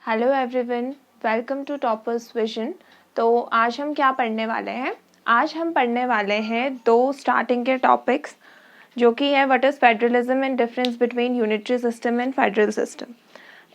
Hello everyone, welcome to Toppers Vision. तो आज हम क्या पढ़ने वाले हैं? आज हम पढ़ने वाले हैं दो स्टार्टिंग के टॉपिक्स, जो कि है what is federalism and difference between unitary system and federal system.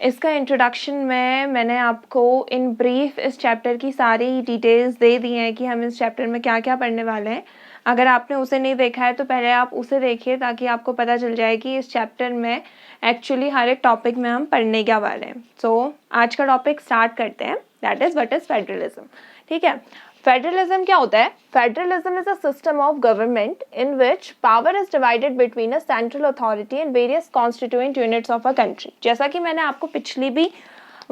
इसका इंट्रोडक्शन में मैंने आपको इन ब्रीफ इस चैप्टर की सारी डिटेल्स दे दी हैं कि हम इस चैप्टर में क्या क्या पढ़ने वाले हैं। अगर आपने उसे नहीं देखा है तो पहले आप उसे देखिए, ताकि आपको पता चल जाए कि इस चैप्टर में एक्चुअली हर एक टॉपिक में हम पढ़ने क्या वाले हैं। सो आज का टॉपिक स्टार्ट करते हैं, that is what is federalism. ठीक है, फेडरलिज्म क्या होता है? Federalism is a system of government in which power is divided between a central authority and various constituent units of a country. जैसा कि मैंने आपको पिछली भी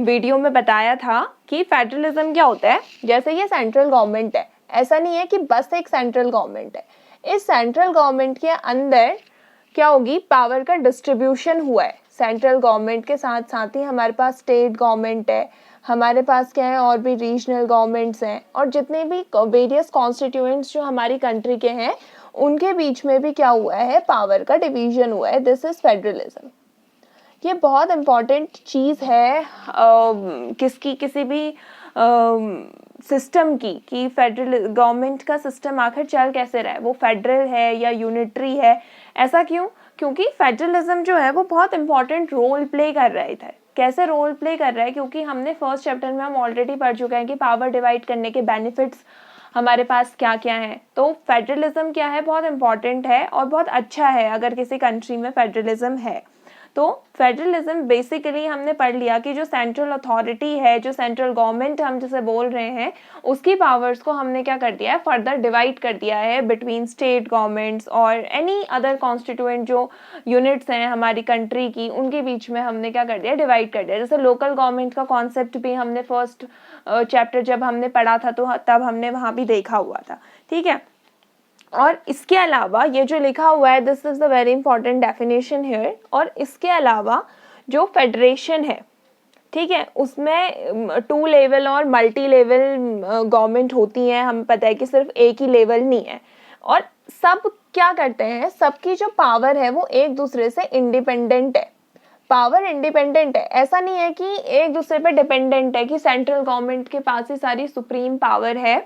वीडियो में बताया था कि फेडरलिज्म क्या होता है। जैसे ये सेंट्रल गवर्नमेंट है, ऐसा नहीं है कि बस एक सेंट्रल गवर्नमेंट है। इस सेंट्रल गवर्नमेंट के अंदर क्या होगी? पावर का डिस्ट्रीब्यूशन हुआ है। सेंट्रल गवर्नमेंट के साथ साथ ही हमारे पास स्टेट गवर्नमेंट है, हमारे पास क्या है और भी रीजनल गवर्नमेंट्स हैं, और जितने भी वेरियस कॉन्स्टिट्यूएंट्स जो हमारी कंट्री के हैं उनके बीच में भी क्या हुआ है? पावर का डिवीजन हुआ है। This is federalism. ये बहुत इम्पॉर्टेंट चीज़ है किसी भी सिस्टम की, कि फेडरल गवर्नमेंट का सिस्टम आखिर चल कैसे रहा है, वो फेडरल है या यूनिटरी है। ऐसा क्यों? क्योंकि फेडरलिज्म जो है वो बहुत इंपॉर्टेंट रोल प्ले कर रहा है इधर। कैसे रोल प्ले कर रहा है? क्योंकि हमने फर्स्ट चैप्टर में हम ऑलरेडी पढ़ चुके हैं कि पावर डिवाइड करने के बेनिफिट्स हमारे पास क्या क्या हैं। तो फेडरलिज्म क्या है? बहुत इंपॉर्टेंट है और बहुत अच्छा है अगर किसी कंट्री में फेडरलिज्म है। तो फेडरलिज्म बेसिकली हमने पढ़ लिया कि जो सेंट्रल अथॉरिटी है, जो सेंट्रल गवर्नमेंट हम जिसे बोल रहे हैं, उसकी पावर्स को हमने क्या कर दिया है? फर्दर डिवाइड कर दिया है बिटवीन स्टेट गवर्नमेंट्स और एनी अदर कॉन्स्टिट्यूएंट जो यूनिट्स हैं हमारी कंट्री की, उनके बीच में हमने क्या कर दिया? डिवाइड कर दिया। जैसे लोकल गवर्नमेंट का कॉन्सेप्ट भी हमने फर्स्ट चैप्टर जब हमने पढ़ा था तो तब हमने वहाँ भी देखा हुआ था। ठीक है, और इसके अलावा ये जो लिखा हुआ है, this is the very important definition here. और इसके अलावा जो फेडरेशन है, ठीक है, उसमें 2 लेवल और मल्टी लेवल गवर्नमेंट होती हैं। हमें पता है कि सिर्फ एक ही लेवल नहीं है, और सब क्या करते हैं? सबकी जो पावर है वो एक दूसरे से इंडिपेंडेंट है। पावर इंडिपेंडेंट है, ऐसा नहीं है कि एक दूसरे पे डिपेंडेंट है कि सेंट्रल गवर्नमेंट के पास ही सारी सुप्रीम पावर है।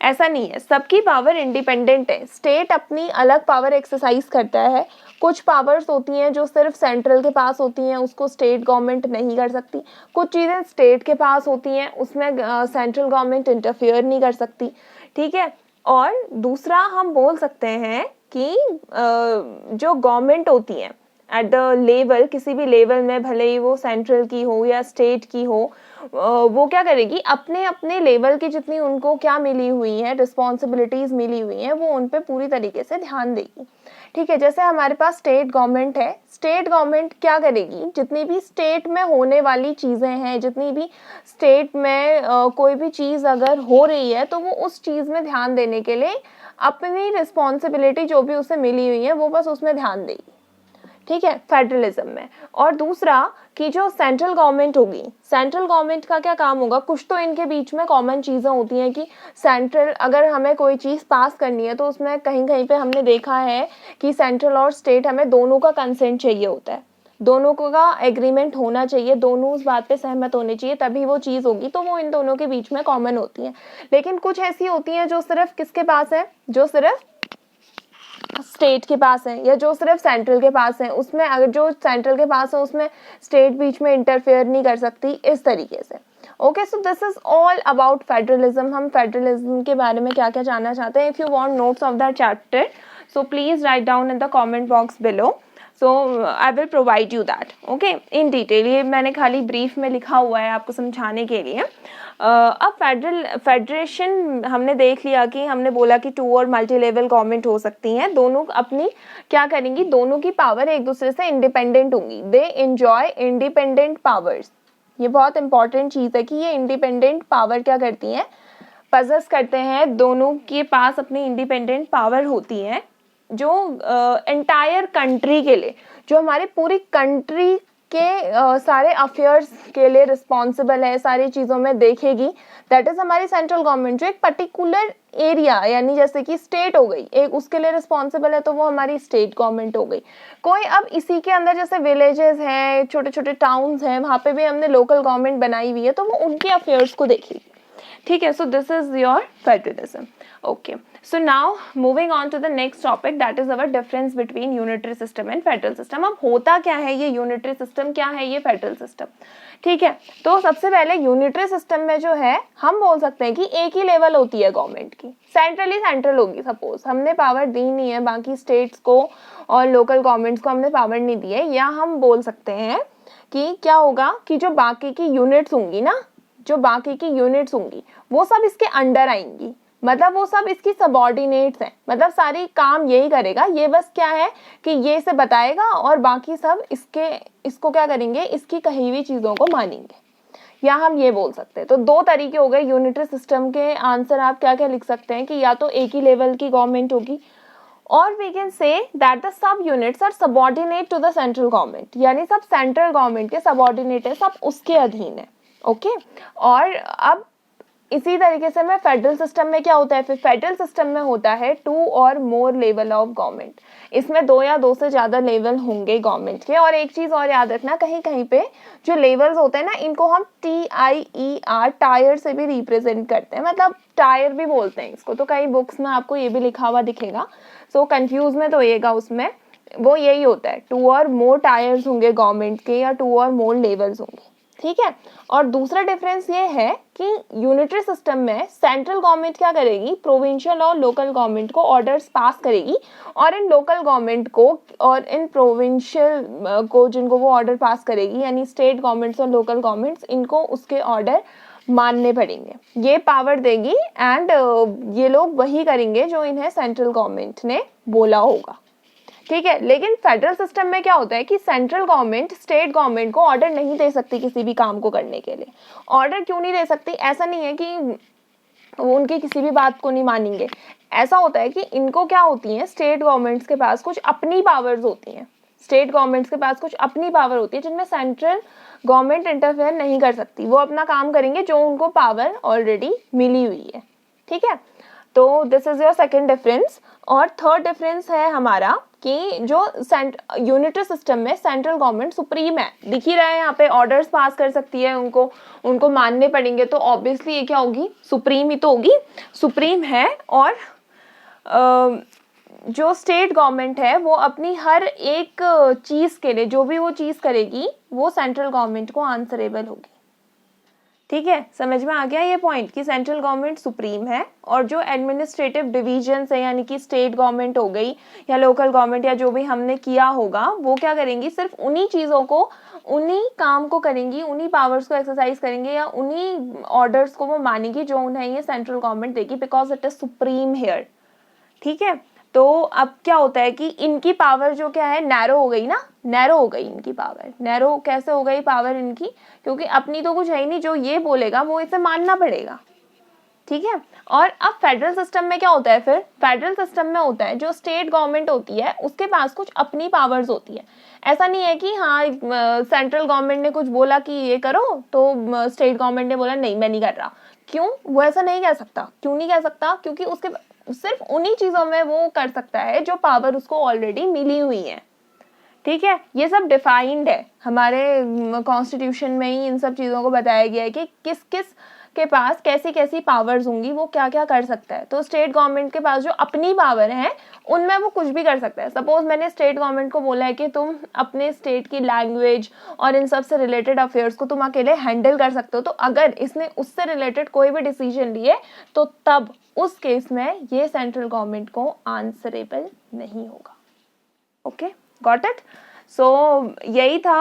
ऐसा नहीं है, सबकी पावर इंडिपेंडेंट है। स्टेट अपनी अलग पावर एक्सरसाइज करता है। कुछ पावर्स होती हैं जो सिर्फ सेंट्रल के पास होती हैं, उसको स्टेट गवर्नमेंट नहीं कर सकती। कुछ चीज़ें स्टेट के पास होती हैं, उसमें सेंट्रल गवर्नमेंट इंटरफेयर नहीं कर सकती। ठीक है, और दूसरा हम बोल सकते हैं कि जो गवर्नमेंट होती है एट द लेवल, किसी भी लेवल में, भले ही वो सेंट्रल की हो या स्टेट की हो, वो क्या करेगी? अपने अपने लेवल की जितनी उनको क्या मिली हुई है, रिस्पॉन्सिबिलिटीज मिली हुई हैं, वो उन पे पूरी तरीके से ध्यान देगी। ठीक है, जैसे हमारे पास स्टेट गवर्नमेंट है। स्टेट गवर्नमेंट क्या करेगी? जितनी भी स्टेट में होने वाली चीज़ें हैं, जितनी भी स्टेट में कोई भी चीज़ अगर हो रही है, तो वो उस चीज़ में ध्यान देने के लिए अपनी रिस्पॉन्सिबिलिटी जो भी उसे मिली हुई है वो बस उसमें ध्यान देगी। ठीक है, फेडरलिज्म में। और दूसरा कि जो सेंट्रल गवर्नमेंट होगी, सेंट्रल गवर्नमेंट का क्या काम होगा? कुछ तो इनके बीच में कॉमन चीज़ें होती हैं कि सेंट्रल अगर हमें कोई चीज़ पास करनी है तो उसमें कहीं कहीं पे हमने देखा है कि सेंट्रल और स्टेट, हमें दोनों का कंसेंट चाहिए होता है, दोनों का एग्रीमेंट होना चाहिए, दोनों उस बात पे सहमत होने चाहिए, तभी वो चीज़ होगी। तो वो इन दोनों के बीच में कॉमन होती है। लेकिन कुछ ऐसी होती हैं जो सिर्फ किसके पास है? जो सिर्फ स्टेट के पास है, या जो सिर्फ सेंट्रल के पास है। उसमें अगर जो सेंट्रल के पास है उसमें स्टेट बीच में इंटरफेयर नहीं कर सकती, इस तरीके से। Okay, so this is all about federalism. हम फेडरलिज्म के बारे में क्या क्या जानना चाहते हैं? If you want notes of that chapter, so please write down in the comment box below, so I will provide you that okay in detail. ये मैंने खाली ब्रीफ में लिखा हुआ है आपको समझाने के लिए। अब फेडरेशन हमने देख लिया कि हमने बोला कि 2 और मल्टी लेवल गवर्नमेंट हो सकती हैं। दोनों अपनी क्या करेंगी? दोनों की पावर एक दूसरे से इंडिपेंडेंट होंगी। They enjoy independent powers. ये बहुत इंपॉर्टेंट चीज़ है कि ये इंडिपेंडेंट पावर क्या करती हैं? पजेस करते हैं। दोनों के पास अपनी इंडिपेंडेंट पावर होती है, जो एंटायर कंट्री के लिए, जो हमारी पूरी कंट्री के सारे अफेयर्स के लिए रिस्पॉन्सिबल है, सारी चीज़ों में देखेगी, दैट इज़ हमारी सेंट्रल गवर्नमेंट। जो एक पर्टिकुलर एरिया यानी जैसे कि स्टेट हो गई एक, उसके लिए रिस्पॉन्सिबल है, तो वो हमारी स्टेट गवर्नमेंट हो गई। कोई अब इसी के अंदर जैसे विलेजेस हैं, छोटे छोटे टाउन्स हैं, वहाँ पे भी हमने लोकल गवर्नमेंट बनाई हुई है, तो वो उनके अफेयर्स को देखेगी। ठीक है, so this is your federalism. Okay, so now moving on to the next topic, that is our difference between unitary system and federal system. अब होता क्या है ये यूनिटरी सिस्टम, क्या है ये फेडरल सिस्टम। ठीक है, तो सबसे पहले यूनिटरी सिस्टम में जो है हम बोल सकते हैं कि एक ही लेवल होती है गवर्नमेंट की, सेंट्रली सेंट्रल होगी। सपोज हमने पावर दी नहीं है बाकी स्टेट्स को और लोकल गवर्नमेंट्स को, हमने पावर नहीं दी है, या हम बोल सकते हैं कि क्या होगा कि जो बाकी की यूनिट्स होंगी ना, जो बाकी की यूनिट्स होंगी वो सब इसके अंडर आएंगी, मतलब वो सब इसकी सबऑर्डिनेट्स हैं, मतलब सारी काम यही करेगा, ये बस क्या है कि ये इसे बताएगा और बाकी सब इसको क्या करेंगे, इसकी कही हुई चीज़ों को मानेंगे। या हम ये बोल सकते हैं, तो दो तरीके हो गए यूनिटरी सिस्टम के आंसर। आप क्या क्या लिख सकते हैं कि या तो एक ही लेवल की गवर्नमेंट होगी, और we can say that the sub units are subordinate to the central government, यानी सब सेंट्रल गवर्नमेंट के सबऑर्डिनेट है, सब उसके अधीन है। ओके, और अब इसी तरीके से मैं फेडरल सिस्टम में क्या होता है, फिर फेडरल सिस्टम में होता है 2 और मोर लेवल ऑफ गवर्नमेंट। इसमें 2 या 2 से ज़्यादा लेवल होंगे गवर्नमेंट के। और एक चीज़ और याद रखना, कहीं कहीं पे जो लेवल्स होते हैं ना, इनको हम TIER टायर से भी रिप्रेजेंट करते हैं, मतलब टायर भी बोलते हैं इसको, तो कई बुक्स में आपको ये भी लिखा हुआ दिखेगा, सो कंफ्यूज में तो होइएगा, उसमें वो यही होता है 2 और मोर टायर्स होंगे गवर्नमेंट के, या 2 और मोर लेवल्स होंगे। ठीक है, और दूसरा डिफरेंस ये है कि यूनिटरी सिस्टम में सेंट्रल गवर्नमेंट क्या करेगी, प्रोविंशियल और लोकल गवर्नमेंट को ऑर्डर्स पास करेगी, और इन लोकल गवर्नमेंट को और इन प्रोविंशियल को जिनको वो ऑर्डर पास करेगी, यानी स्टेट गवर्नमेंट्स और लोकल गवर्नमेंट्स, इनको उसके ऑर्डर मानने पड़ेंगे, ये पावर देगी। एंड ये लोग वही करेंगे जो इन्हें सेंट्रल गवर्नमेंट ने बोला होगा। ठीक है, लेकिन फेडरल सिस्टम में क्या होता है कि सेंट्रल गवर्नमेंट स्टेट गवर्नमेंट को ऑर्डर नहीं दे सकती किसी भी काम को करने के लिए। ऑर्डर क्यों नहीं दे सकती, ऐसा नहीं है कि वो उनकी किसी भी बात को नहीं मानेंगे, ऐसा होता है कि इनको क्या होती है, स्टेट गवर्नमेंट्स के पास कुछ अपनी पावर्स होती हैं, स्टेट गवर्नमेंट्स के पास कुछ अपनी पावर होती है जिनमें सेंट्रल गवर्नमेंट इंटरफेयर नहीं कर सकती, वो अपना काम करेंगे जो उनको पावर ऑलरेडी मिली हुई है। ठीक है, तो this is your second difference. और थर्ड डिफरेंस है हमारा कि जो यूनिटरी सिस्टम में सेंट्रल गवर्नमेंट सुप्रीम है, दिख ही रहा है यहाँ पे, ऑर्डर्स पास कर सकती है, उनको मानने पड़ेंगे, तो ऑब्वियसली ये क्या होगी, सुप्रीम ही तो होगी, सुप्रीम है। और जो स्टेट गवर्नमेंट है वो अपनी हर एक चीज़ के लिए, जो भी वो चीज़ करेगी, वो सेंट्रल गवर्नमेंट को आंसरेबल होगी। ठीक है, समझ में आ गया ये पॉइंट कि सेंट्रल गवर्नमेंट सुप्रीम है, और जो एडमिनिस्ट्रेटिव डिवीजन्स है, यानी कि स्टेट गवर्नमेंट हो गई या लोकल गवर्नमेंट या जो भी हमने किया होगा, वो क्या करेंगी, सिर्फ उन्हीं चीज़ों को, उन्हीं काम को करेंगी, उन्हीं पावर्स को एक्सरसाइज करेंगे, या उन्हीं ऑर्डर्स को वो मानेगी जो उन्हें ये सेंट्रल गवर्नमेंट देगी, because it is supreme here. ठीक है, तो अब क्या होता है कि इनकी पावर जो क्या है, नैरो हो गई ना, नैरो हो गई इनकी पावर। नैरो कैसे हो गई पावर इनकी, क्योंकि अपनी तो कुछ है ही नहीं, जो ये बोलेगा वो इसे मानना पड़ेगा। ठीक है, और अब फेडरल सिस्टम में क्या होता है, फिर फेडरल सिस्टम में होता है जो स्टेट गवर्नमेंट होती है उसके पास कुछ अपनी पावर्स होती है। ऐसा नहीं है कि हाँ सेंट्रल गवर्नमेंट ने कुछ बोला कि ये करो, तो स्टेट गवर्नमेंट ने बोला नहीं मैं नहीं कर रहा। क्यों, वो ऐसा नहीं कह सकता। क्यों नहीं कह सकता, क्योंकि उसके सिर्फ उन्हीं चीज़ों में वो कर सकता है जो पावर उसको ऑलरेडी मिली हुई है। ठीक है, ये सब डिफाइंड है हमारे कॉन्स्टिट्यूशन में ही, इन सब चीज़ों को बताया गया है कि किस किस के पास कैसी कैसी पावर्स होंगी, वो क्या क्या कर सकता है। तो स्टेट गवर्नमेंट के पास जो अपनी पावर है उनमें वो कुछ भी कर सकता है। सपोज मैंने स्टेट गवर्नमेंट को बोला है कि तुम अपने स्टेट की लैंग्वेज और इन सब से रिलेटेड अफेयर्स को तुम अकेले हैंडल कर सकते हो, तो अगर इसने उससे रिलेटेड कोई भी डिसीजन लिए तो तब उस केस में ये सेंट्रल गवर्नमेंट को आंसरेबल नहीं होगा। Okay, got it. सो यही था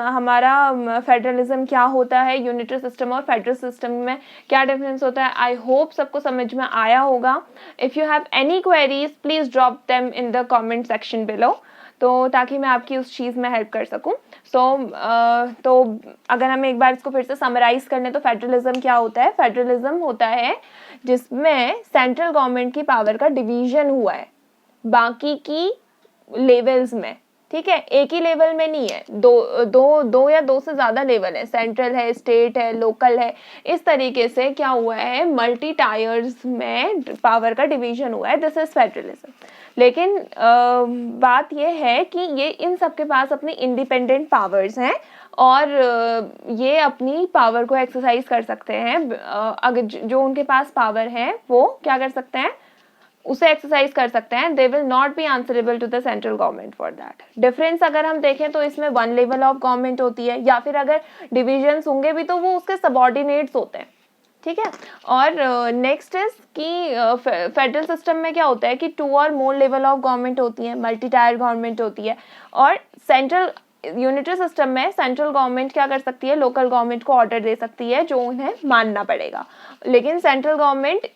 हमारा फेडरलिज्म क्या होता है, यूनिटरी सिस्टम और फेडरल सिस्टम में क्या डिफरेंस होता है। आई होप सबको समझ में आया होगा। If you have any queries please drop them in the comment section below, तो ताकि मैं आपकी उस चीज़ में हेल्प कर सकूं। तो अगर हमें एक बार इसको फिर से समराइज करने, तो फेडरलिज्म क्या होता है। फेडरलिज्म होता है जिसमें सेंट्रल गवर्नमेंट की पावर का डिवीजन हुआ है बाकी की लेवल्स में। ठीक है, एक ही लेवल में नहीं है, दो या दो से ज़्यादा लेवल है, सेंट्रल है, स्टेट है, लोकल है। इस तरीके से क्या हुआ है, मल्टी टायर्स में पावर का डिवीजन हुआ है। This is federalism. लेकिन बात यह है कि ये इन सब के पास अपनी इंडिपेंडेंट पावर्स हैं और ये अपनी पावर को एक्सरसाइज कर सकते हैं। अगर जो उनके पास पावर है वो क्या कर सकते हैं, उसे एक्सरसाइज कर सकते हैं। They will not be answerable to the central government for that. Difference अगर हम देखें तो इसमें वन लेवल ऑफ गवर्नमेंट होती है, या फिर अगर डिविजन्स होंगे भी तो वो उसके सबऑर्डिनेट्स होते हैं। ठीक है, और नेक्स्ट इज कि फेडरल सिस्टम में क्या होता है कि 2 और मोर लेवल ऑफ गवर्नमेंट होती है, मल्टी टायर गवर्नमेंट होती है। और सेंट्रल यूनिटरी सिस्टम में सेंट्रल गवर्नमेंट क्या कर सकती है, लोकल गवर्नमेंट को ऑर्डर दे सकती है जो उन्हें मानना पड़ेगा। लेकिन सेंट्रल गवर्नमेंट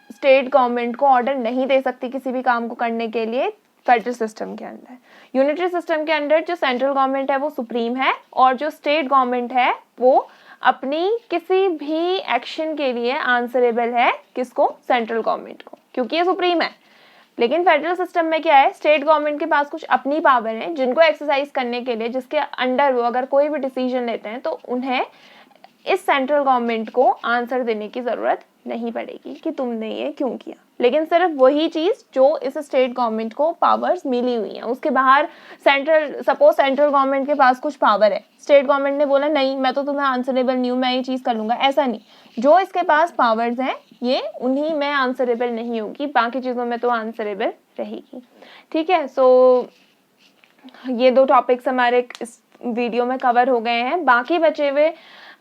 स्टेट गवर्नमेंट को ऑर्डर नहीं दे सकती किसी भी काम को करने के लिए फेडरल सिस्टम के अंदर। यूनिटरी सिस्टम के अंदर जो सेंट्रल गवर्नमेंट है वो सुप्रीम है, और जो स्टेट गवर्नमेंट है वो अपनी किसी भी एक्शन के लिए आंसरेबल है किसको, सेंट्रल गवर्नमेंट को, क्योंकि ये सुप्रीम है। लेकिन फेडरल सिस्टम में क्या है, स्टेट गवर्नमेंट के पास कुछ अपनी पावर है जिनको एक्सरसाइज करने के लिए, जिसके अंडर वो अगर कोई भी डिसीजन लेते हैं तो उन्हें इस सेंट्रल गवर्नमेंट को आंसर देने की ज़रूरत नहीं पड़ेगी कि तुमने ये क्यों किया। लेकिन सिर्फ वही चीज़ जो इस स्टेट गवर्नमेंट को पावर्स मिली हुई हैं, उसके बाहर सपोज सेंट्रल गवर्नमेंट के पास कुछ पावर है, स्टेट गवर्नमेंट ने बोला नहीं मैं तो तुम्हें आंसरेबल नहीं हूँ, मैं ये चीज़ कर लूँगा, ऐसा नहीं। जो इसके पास पावर्स हैं ये उन्हीं में आंसरेबल नहीं होगी, बाकी चीज़ों में तो आंसरेबल रहेगी। ठीक है, सो ये 2 टॉपिक्स हमारे इस वीडियो में कवर हो गए हैं। बाकी बचे हुए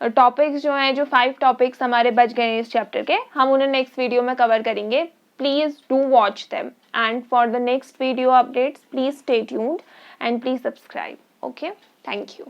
टॉपिक्स जो हैं, जो 5 टॉपिक्स हमारे बच गए हैं इस चैप्टर के, हम उन्हें नेक्स्ट वीडियो में कवर करेंगे। Please do watch them, and for the next video updates please stay tuned and please subscribe. Okay, thank you.